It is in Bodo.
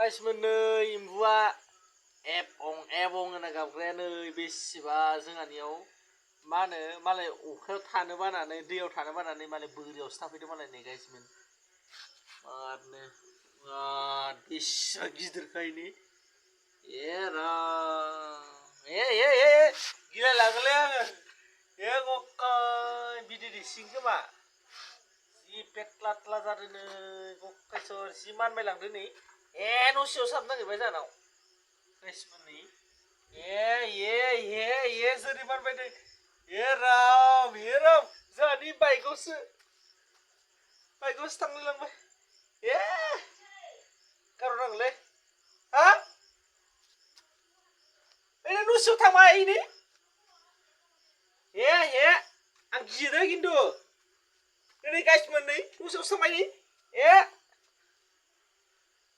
गाइसमोन नै एम्बुआ एबं होनना गाबग्राया नै बेसेबा जोंहानियाव मा होनो मालाय अखायाव थानो बानानै दैयाव थानो बानानै मालाय बोरियावसो थाफैदों मालाय नै गाइसमोन मारनो बेसेबा गिदिरखाय ने गिलाय लाङोलै आङो गक्काय बिदै दैसिगोन खोमा जि पेटला जादों नै गक्कायसर जि मानबायलांदों नै न' सिङाव साबनो नागिरबाय जाहानाव गाइसमोन नै सोरै मानबायदों राम जोंहानि बाइकआवसो थांलाय लांबाय गारहरनांगोनलै हा न' सिङाव थांबाय नै आं गिदों खिन्थु नै गाइसमोन नै न' सिङावसो थांबाय नै